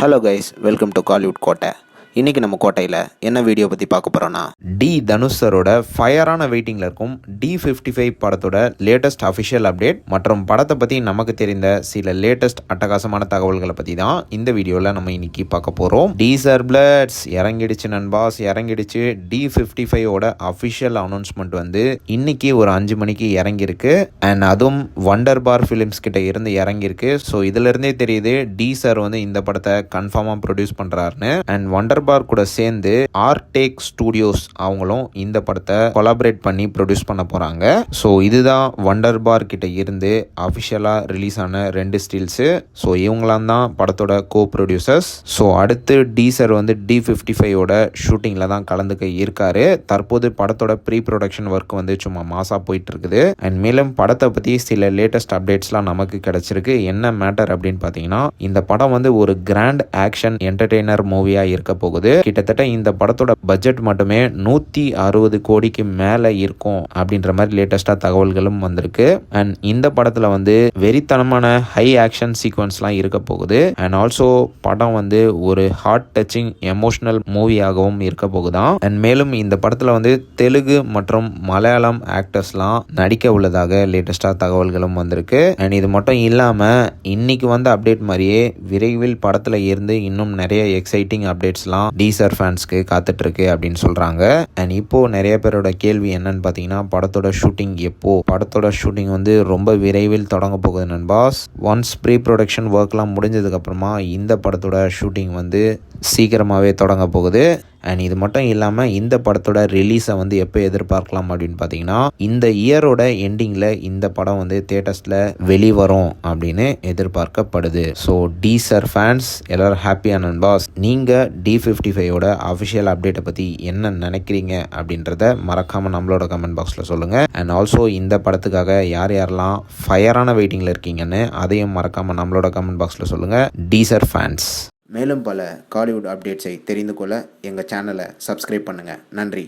Hello guys, welcome to Kollywood கோட்டை. இன்றைக்கி நம்ம கோட்டையில் என்ன வீடியோ பற்றி பார்க்க போகிறோன்னா, தனுஷ் சரோட ஃபயரான வெயிட்டிங்கில் இருக்கும் D55 படத்தோட லேட்டஸ்ட் அஃபிஷியல் அப்டேட் மற்றும் படத்தை பற்றி நமக்கு தெரிந்த சில லேட்டஸ்ட் அட்டகாசமான தகவல்களை பற்றி தான் இந்த வீடியோவில் நம்ம இன்னைக்கு பார்க்க போகிறோம். டீசர் பிளட்ஸ் இறங்கிடுச்சு நண்பாஸ், இறங்கிடுச்சு. D55ஓட அஃபிஷியல் அனௌன்ஸ்மெண்ட் வந்து இன்னைக்கு ஒரு 5 மணிக்கு இறங்கியிருக்கு. அண்ட் அதுவும் வண்டர் பார் ஃபிலிம்ஸ் கிட்ட இருந்து இறங்கியிருக்கு. ஸோ இதிலிருந்தே தெரியுது டீசர் வந்து இந்த படத்தை கன்ஃபார்மாக ப்ரொடியூஸ் பண்ணுறாருன்னு. அண்ட் வண்டர் பார் கூட சேர்ந்து ஆர்டேக் ஸ்டுடியோஸ் அவங்களும் இந்த படத்தை கொலாபரேட் பண்ணி ப்ரொடியூஸ் பண்ண போறாங்க. ஸோ இதுதான் வண்டர் பார் கிட்ட இருந்து அஃபிஷியலா ரிலீஸ் ஆன 2 ஸ்டில்ஸு. ஸோ இவங்களாம் தான் படத்தோட கோ ப்ரொடியூசர்ஸ். ஸோ அடுத்து டீசர் வந்து D55ஓட ஷூட்டிங்ல தான் கலந்துக்க இருக்காரு. தற்போது படத்தோட ப்ரீ ப்ரொடக்ஷன் ஒர்க் வந்து சும்மா மாசா போயிட்டு இருக்குது. அண்ட் மேலும் படத்தை பத்தி சில லேட்டஸ்ட் அப்டேட்ஸ்லாம் நமக்கு கிடைச்சிருக்கு. என்ன மேட்டர் அப்படின்னு பார்த்தீங்கன்னா, இந்த படம் வந்து ஒரு கிராண்ட் ஆக்ஷன் என்டர்டெய்னர் மூவியா இருக்க போகுது. கிட்டத்தட்ட இந்த படத்தோட பட்ஜெட் மட்டுமே 160 கோடிக்கு மேல இருக்கும் அப்படின்ற மாதிரி லேட்டஸ்டா தகவல்களும் வந்திருக்கு. அண்ட் இந்த படத்துல வந்து வெறித்தனமான ஹை ஆக்ஷன் சீக்வன்ஸ்லாம் இருக்க போகுது. அண்ட் ஆல்சோ படம் வந்து ஒரு ஹார்ட் டச்சிங் எமோஷனல் மூவியாகவும் இருக்க போகுதான். அண்ட் மேலும் இந்த படத்துல வந்து தெலுங்கு மற்றும் மலையாளம் ஆக்டர்ஸ்லாம் நடிக்க உள்ளதாக லேட்டஸ்டா தகவல்களும் வந்திருக்கு. அண்ட் இது மட்டும் இல்லாம இன்னைக்கு வந்த அப்டேட் மாதிரியே விரைவில் படத்துல இருந்து இன்னும் நிறைய எக்ஸைட்டிங் அப்டேட்ஸ்லாம் டீசர் ஃபேன்ஸ்க்கு காத்துட்டு இருக்கு அப்படின்னு சொல்றாங்க. அண்ட் இப்போ நிறைய பேரோட கேள்வி என்னன்னு பார்த்தீங்கன்னா, படத்தோட ஷூட்டிங் எப்போ? படத்தோட ஷூட்டிங் வந்து ரொம்ப விரைவில் தொடங்க போகுது நண்பாஸ். ஒன்ஸ் ப்ரீ ப்ரொடக்ஷன் ஒர்க்லாம் முடிஞ்சதுக்கு அப்புறமா இந்த படத்தோட ஷூட்டிங் வந்து சீக்கிரமாகவே தொடங்க போகுது. அண்ட் இது மட்டும் இல்லாமல் இந்த படத்தோட ரிலீஸை வந்து எப்போ எதிர்பார்க்கலாம் அப்படின்னு பார்த்தீங்கன்னா, இந்த இயரோட எண்டிங்கில் இந்த படம் வந்து தியேட்டர்ஸில் வெளிவரும் அப்படின்னு எதிர்பார்க்கப்படுது. ஸோ டீசர் ஃபேன்ஸ் எல்லாரும் ஹாப்பியாக நண்பாஸ். நீங்கள் D55ஓட அஃபிஷியல் அப்டேட்டை பற்றி என்ன நினைக்கிறீங்க அப்படின்றத மறக்காமல் நம்மளோட கமெண்ட் பாக்ஸில் சொல்லுங்கள். அண்ட் ஆல்சோ இந்த படத்துக்காக யார் யாரெல்லாம் ஃபயரான வெயிட்டிங்கில் இருக்கீங்கன்னு அதையும் மறக்காமல் நம்மளோட கமெண்ட் பாக்ஸில் சொல்லுங்கள் டீசர் ஃபேன்ஸ். மேலும் பல காலிவுட் அப்டேட்ஸை தெரிந்து கொள்ள எங்கள் சேனலை சப்ஸ்கிரைப் பண்ணுங்கள். நன்றி.